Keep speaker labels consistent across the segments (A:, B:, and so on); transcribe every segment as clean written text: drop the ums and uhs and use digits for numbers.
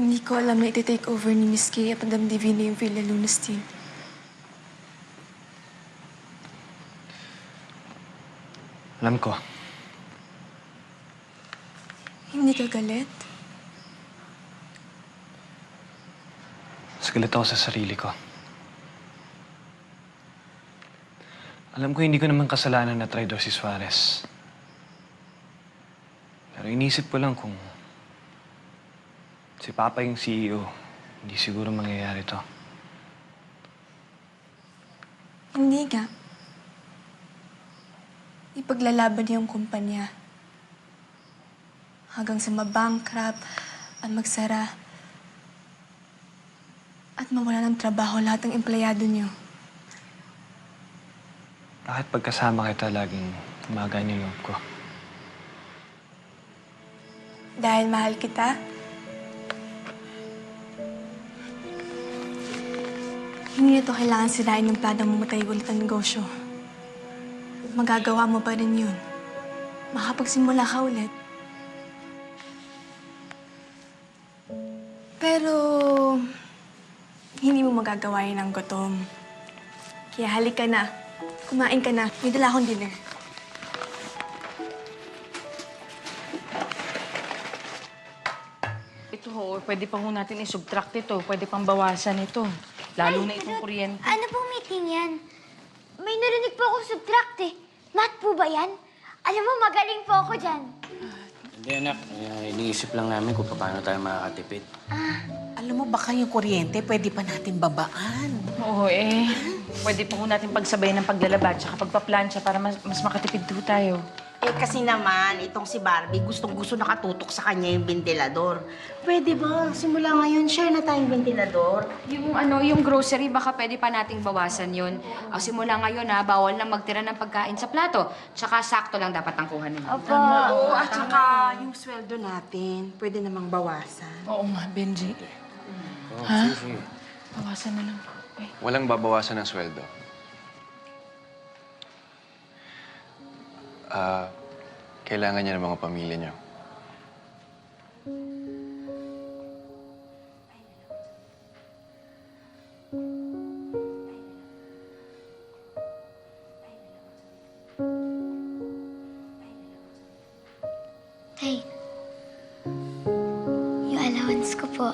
A: Hindi ko alam na iti-take over ni Miss Kay at Madam Divina yung Villa Lunas team.
B: Alam ko.
A: Hindi ka galit?
B: Mas galit ako sa sarili ko. Alam ko hindi ko naman kasalanan na traidor si Suarez. Pero inisip ko lang kung si Papa yung CEO, hindi siguro mangyayari to.
A: Hindi nga. Ipaglalaban niya yung kumpanya. Hanggang sa mabankrupt at magsara. At mawala ng trabaho lahat ng empleyado niyo.
B: Bakit pagkasama kita laging umagaan yung loob ko?
A: Dahil mahal kita? Hindi nito kailangan sirain ng planong mamatay ulit ang negosyo. Magagawa mo pa rin yun. Makapagsimula ka ulit. Pero, hindi mo magagawa yun ng gutom. Kaya halika na. Kumain ka na. May dala akong dinner.
C: Ito ho, pwede pa ho natin i-subtract ito. Pwede pang bawasan ito. Lalo na itong kuryente.
D: Ano pong meeting yan? May narinig po akong subtract eh. Math po ba yan? Alam mo, magaling po ako dyan.
E: Hindi, anak. Iniisip lang namin kung paano tayo makakatipid.
F: Alam mo, baka yung kuryente pwede pa natin babaan.
C: Oo eh. Pwede pa ho natin pagsabayin ng paglalaba at pagpaplansya para mas makatipid ho tayo.
F: Eh kasi naman, itong si Barbie, gustong-gusto nakatutok sa kanya yung ventilador. Pwede ba? Simula ngayon, share na tayong ventilador.
G: Yung grocery, baka pwede pa nating bawasan yun. Simula ngayon, bawal na magtira ng pagkain sa plato. Tsaka sakto lang dapat ang kuha nila.
D: Opo.
F: Oo, at saka yung sweldo natin, pwede namang bawasan.
C: Oo nga, Benji.
E: Sige.
C: Bawasan na lang. Eh.
H: Walang babawasan ng sweldo. Kailangan niya ng mga pamilya niyo.
D: Tay, yung allowance ko po.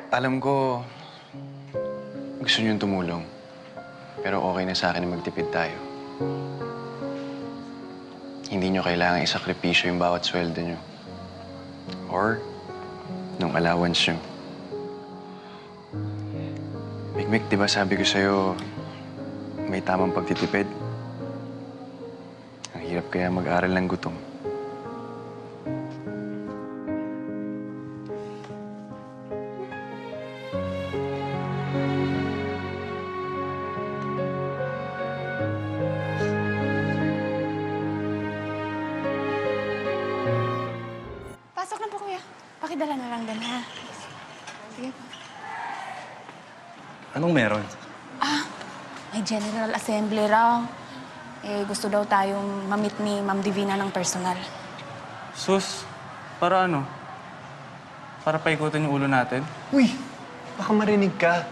H: Alam ko, gusto niyong tumulong. Pero okay na sa akin na magtipid tayo. Hindi niyo kailangan isakripisyo yung bawat sweldo niyo. Or, nung allowance niyo. Mikmik, di ba sabi ko sa'yo, may tamang pagtitipid? Ang hirap kaya mag-aral ng gutom.
A: Pasok na po, kuya. Pakidala na lang din, ha? Sige po.
B: Anong meron?
I: May General Assembly raw. Gusto daw tayong ma-meet ni Ma'am Divina ng personal.
J: Sus, para ano? Para paikutin yung ulo natin?
B: Uy! Baka marinig ka.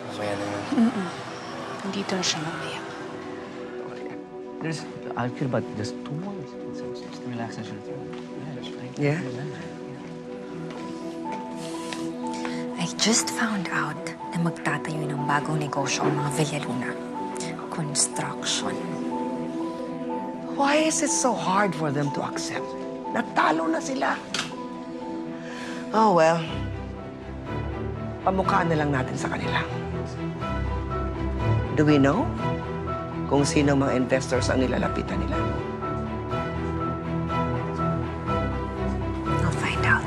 E: Mamaya na yun.
I: Nandito na siya mamaya.
E: I'll feel about just 2 months. Just relax na siya.
F: Yeah?
G: I just found out na magtatayo ng bagong negosyo ang mga Villaluna. Construction.
F: Why is it so hard for them to accept? Natalo na sila. Oh, well. Pamukhaan na lang natin sa kanila. Do we know kung sino mga investors ang nilalapitan nila?
G: I'll find out.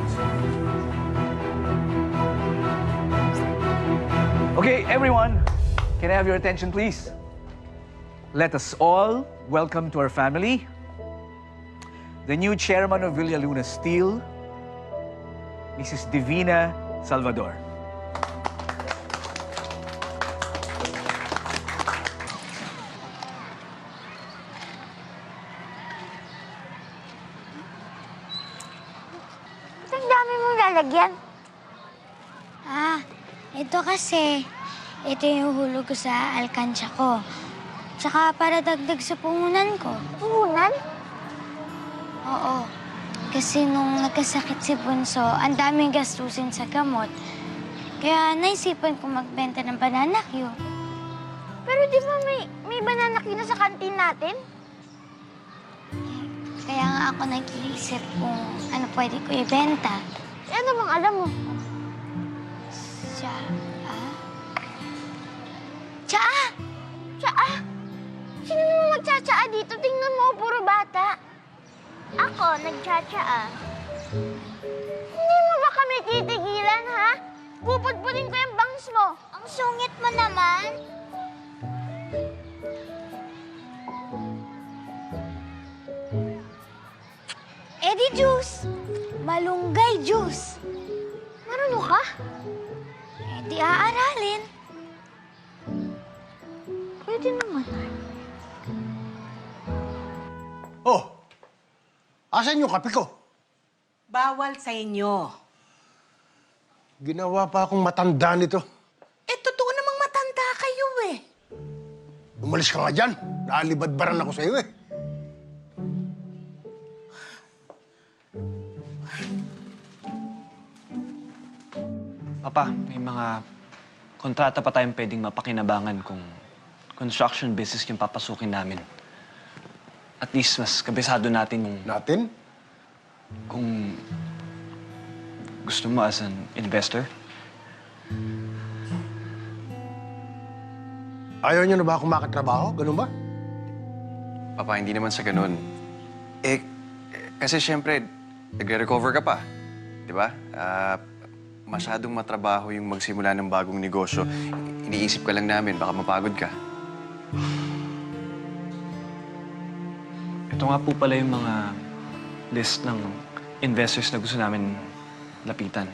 K: Okay, everyone, can I have your attention, please? Let us all welcome to our family the new chairman of Villa Luna Steel, Mrs. Divina Salvador.
D: yan? Ito kasi, ito yung hulog ko sa alkansya ko. Tsaka para dagdag sa puhunan ko. Puhunan? Oo. Kasi nung nagkasakit si Bunso, ang daming gastusin sa gamot. Kaya naisipan ko magbenta ng banana Q. Pero di ba may banana Q na sa kantin natin? Kaya nga ako nag-iisip kung ano pwede ko ibenta. Ano bang alam mo? Tsaa? Tsaa? Sino naman magtsatsaa dito? Tingnan mo, puro bata. Ako, nagtsatsaa. Hindi mo ba kami titigilan, ha? Pupudpudin ko yung bangs mo. Ang sungit mo naman. Eddie juice. Malunggay juice. Marunong ka? Di aaralin. Pwede naman.
L: Oh, asan yung kape ko?
F: Bawal sa inyo.
L: Ginawa pa akong matanda nito.
F: Totoo namang matanda kayo eh.
L: Umalis ka nga dyan. Naalibadbaran ako sa'yo eh.
B: Papa, may mga kontrata pa tayong pwedeng mapakinabangan kung construction business yung papasukin namin. At least mas kabisado natin yung...
L: Natin?
B: Kung gusto mo as an investor.
L: Ayaw niyo na ba ako makatrabaho? Ganun ba?
H: Papa, hindi naman sa ganun. Kasi siyempre, nagre-recover ka pa. Di ba? Masyadong matrabaho yung magsimula ng bagong negosyo. Iniisip ka lang namin, baka mapagod ka.
B: Ito nga po pala yung mga list ng investors na gusto namin lapitan.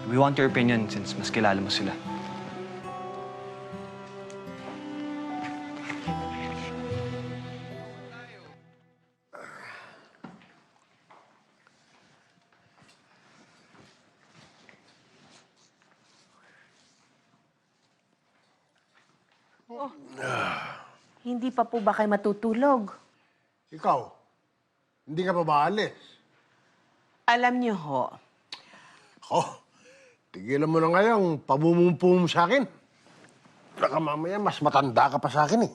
B: We want your opinion since mas kilala mo sila.
F: Hindi pa po ba kayo matutulog?
L: Ikaw, hindi ka pa ba alis?
F: Alam niyo ho,
L: Tigilan mo na ngayong pamumumpum sa akin. Baka mamaya mas matanda ka pa sa akin eh.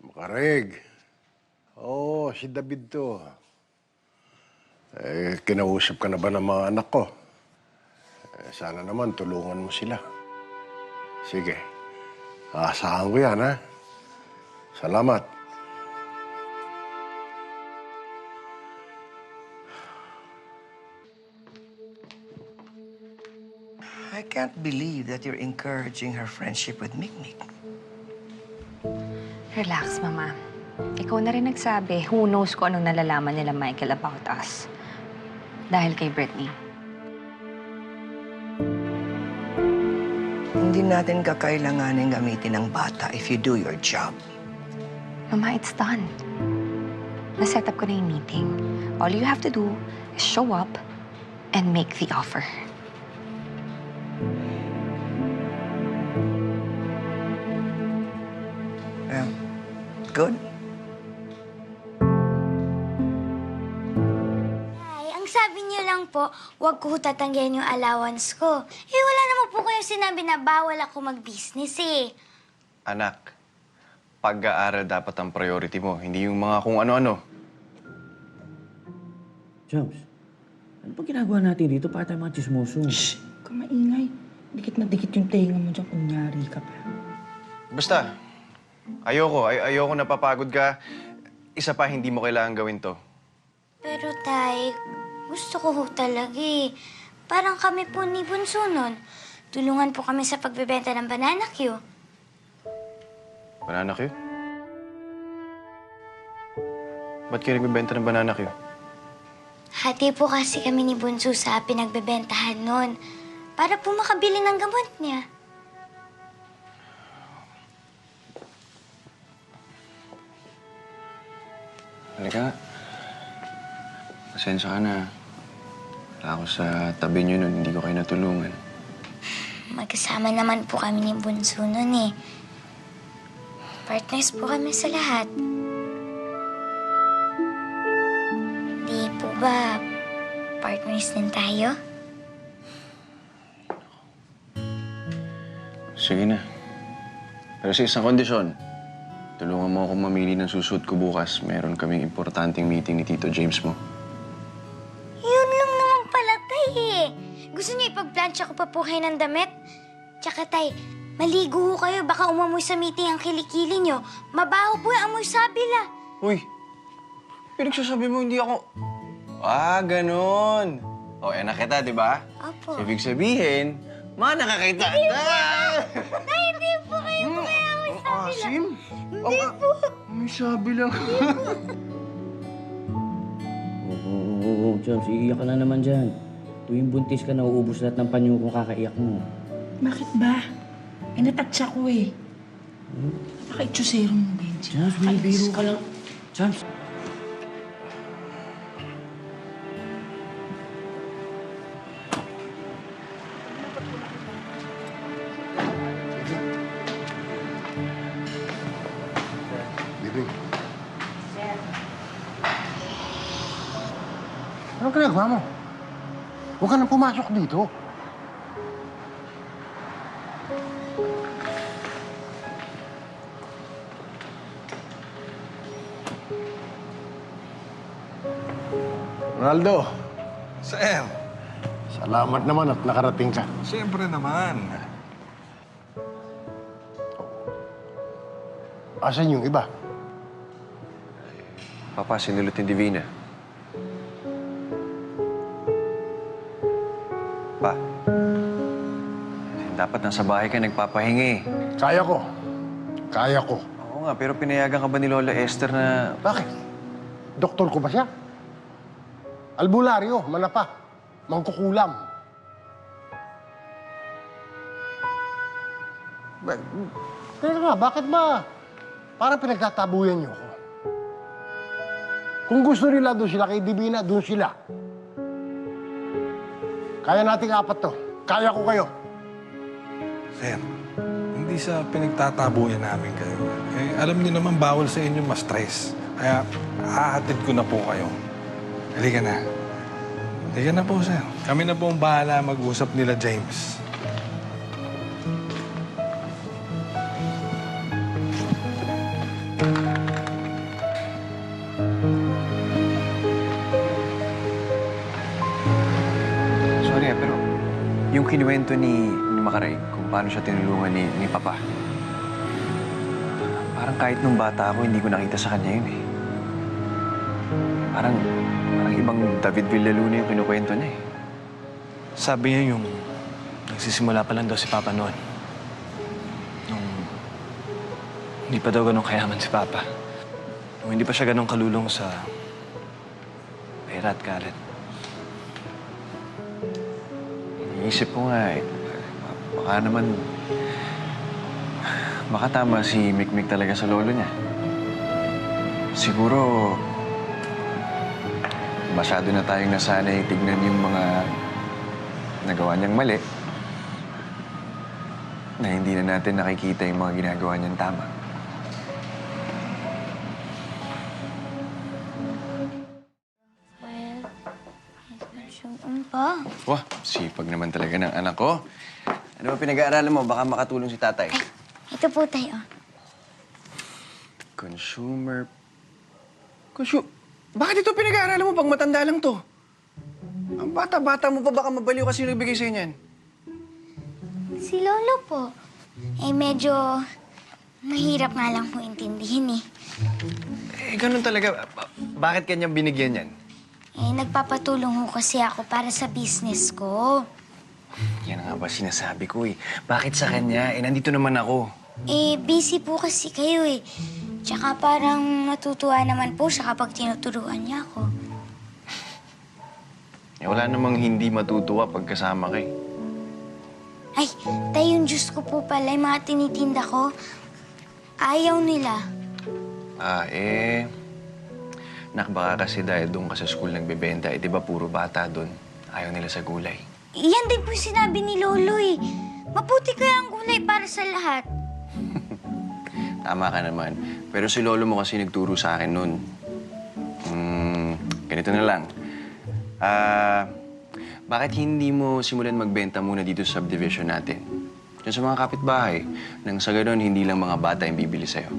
L: Makareg. Oo, si David to. Kinausap ka na ba ng mga anak ko? Sana naman tulungan mo sila. Sige. Aasahan ko yan, ha? Salamat.
M: I can't believe that you're encouraging her friendship with Mikmik.
G: Relax, Mama. Ikaw na rin nagsabi, who knows kung anong nalalaman nila Michael about us. Dahil kay Brittany.
M: Hindi natin kakailanganin gamitin ng bata if you do your job.
G: Mama, it's done. Na-set up ko na yung meeting. All you have to do is show up and make the offer.
M: Yeah. Good.
D: Ay, ang sabi niyo lang po, huwag ko tatanggihan yung allowance ko. Wala naman po kayong sinabi na bawal ako mag-business eh.
H: Anak, pag-aaral dapat ang priority mo, hindi yung mga kung ano-ano.
E: Jobs, ano pa ginagawa natin dito para tayo mga chismoso?
N: Shh! Huwag ka maingay. Dikit na dikit yung tenga mo dyan, kunyari ka pa.
H: Basta, ayoko napapagod ka. Isa pa, hindi mo kailangan gawin to.
D: Pero tay, gusto ko ho talaga eh. Parang kami po ni Bunso nun. Tulungan po kami sa pagbebenta ng banana Q.
H: Banana Q? Ba't kayo nagbibenta ng banana Q?
D: Hati po kasi kami ni Bunso sa pinagbebentahan nun. Para po makabili ng gamot niya.
H: Halika. Pasensya ka na. Wala ako sa tabi niyo nun, hindi ko kayo natulungan.
D: Magkasama naman po kami ni Bunso nun eh. Partners po kami sa lahat. Di po ba partners din tayo?
H: Sige na. Pero sa isang kondisyon, tulungan mo akong mamili ng susuot ko bukas. Meron kaming importanteng meeting ni Tito James mo.
D: Yun lang naman pala, Tay eh. Gusto niyo ipagplansya ko pa po kayo ng damit? Tsaka, Tay, maligo ho kayo. Baka umamoy sa meeting ang kilikili niyo. Mabaho po yung amoy sabila.
H: Uy! Pinagsasabi mo hindi ako... Ah, ganon. O, enak kita, di ba?
D: Opo.
H: Ibig sabihin, nakakita.
D: Hindi po! Tay, hindi po kayo po kaya amoy sabila.
H: Asim?
D: Hindi po.
H: May sabi lang.
E: Oo, Chums, iiyak ka na naman dyan. Tuwing buntis ka, nauubos lahat ng panyo kung kakaiyak mo.
N: Bakit ba? Eh, natatsa ko eh. Napaka-itsusero mo, Benji.
E: Chums, may biro ka lang. Chums.
L: Bibing. Anong ginagawa mo? Huwag ka nang pumasok dito. Ronaldo.
O: Sir.
L: Salamat naman at nakarating ka.
O: Siyempre naman.
L: Asan yung iba?
H: Papa, sinulot ni Divina. Pa, dapat nasa bahay ka nagpapahingi.
L: Kaya ko. Kaya ko.
H: Oo nga, pero pinayagan ka ba ni Lola Esther na...
L: Bakit? Doktor ko ba siya? Albularyo, manapa, mangkukulam. Kaya nga, bakit ba parang pinagtatabuyan niyo ako? Kung gusto nila, doon sila. Kay Divina, doon sila. Kaya nating apat to. Kaya ko kayo.
O: Sir, hindi sa pinagtatabuyan namin kayo. Eh, alam niyo naman, bawal sa inyo ma-stress. Kaya, hahatid ko na po kayo. Halika na. Halika na po, sir. Kami na po ang bahala mag-usap nila, James.
H: Sorry pero yung kinuwento ni Makaray kung paano siya tinulungan ni Papa, parang kahit nung bata ako, hindi ko nakita sa kanya yun eh. Parang ibang David Villaluna yung kinukwento niya eh.
B: Sabi niya yung nagsisimula pa lang daw si Papa noon. Nung hindi pa daw ganun kayaman si Papa. Nung hindi pa siya ganun kalulong sa pera at karet.
H: Iniisip ko nga eh, baka naman makatama si Mikmik talaga sa lolo niya. Siguro masyado na tayong nasanay tignan yung mga nagawa niyang mali na hindi na natin nakikita yung mga ginagawa niyang tama.
D: Pa?
H: Wah, sipag naman talaga ng anak ko. Ano ba pinag-aaralan mo? Baka makatulong si tatay.
D: Ito po tayo.
H: Consumer... Bakit ito pinag-aaralan mo pag matanda lang to? Ang bata-bata mo pa, baka mabaliw kasi yung nagbigay sa'yo niyan.
D: Si Lolo po. Eh, medyo mahirap nga lang po intindihin eh.
H: Eh, ganun talaga. Bakit kanyang binigyan yan?
D: Eh, nagpapatulong ho kasi ako para sa business ko.
H: Yan nga ba sinasabi ko eh. Bakit sa kanya? Eh, nandito naman ako.
D: Eh, busy po kasi kayo eh. Tsaka parang natutuwa naman po siya kapag tinuturuan niya ako.
H: Eh, wala namang hindi matutuwa pag kasama ka eh.
D: Ay, tay, yung juice ko po pala, yung mga tinitinda ko, ayaw nila.
H: Nak, baka kasi dahil doon ka sa school nagbebenta, di ba puro bata doon? Ayaw nila sa gulay.
D: Iyan din po yung sinabi ni Lolo eh. Mabuti kaya ang gulay para sa lahat.
H: Tama ka naman. Pero si lolo mo kasi nagturo sa akin noon. Ganito na lang. Bakit hindi mo simulan magbenta muna dito sa subdivision natin? Diyan sa mga kapitbahay. Nang sa ganun, hindi lang mga bata yung bibili sa'yo.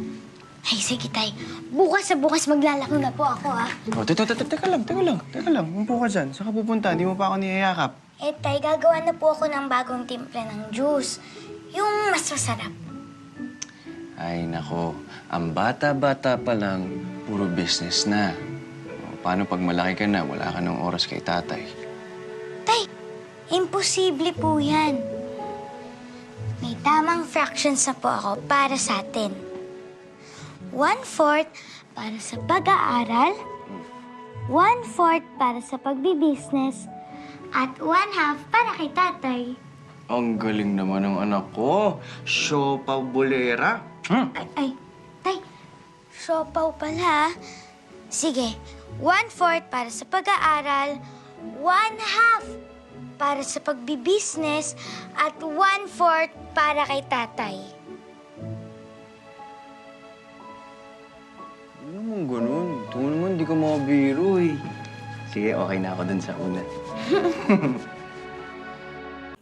D: Ay, sige, tay. Bukas sa bukas maglalako na po ako, ah.
H: Oh, teka lang. Umupo ka dyan. Saan ka pupunta? Hindi mo pa ako niyayakap.
D: Eh, tay, gagawa na po ako ng bagong timpla ng juice. Yung mas masarap.
H: Ay, nako. Ang bata-bata pa lang, puro business na. Paano pag malaki ka na, wala ka ng oras kay tatay?
D: Tay, imposible po yan. May tamang fractions na po ako para sa atin. 1/4 para sa pag-aaral, 1/4 para sa pagbibusiness, at 1/2 para kay tatay.
H: Ang galing naman ng anak ko. Siopaw bolera.
D: Ay, tay, siopaw pala. Sige, 1/4 para sa pag-aaral, 1/2 para sa pagbibusiness, at 1/4 para kay tatay.
H: Ano naman ganun? Ito naman, di ka makabiro eh. Sige, okay na ako dun sa una.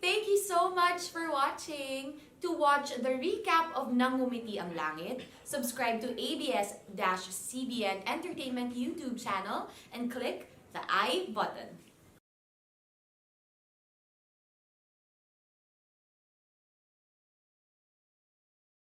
P: Thank you so much for watching. To watch the recap of Nang Ngumiti ang Langit, subscribe to ABS-CBN Entertainment YouTube channel and click the I button.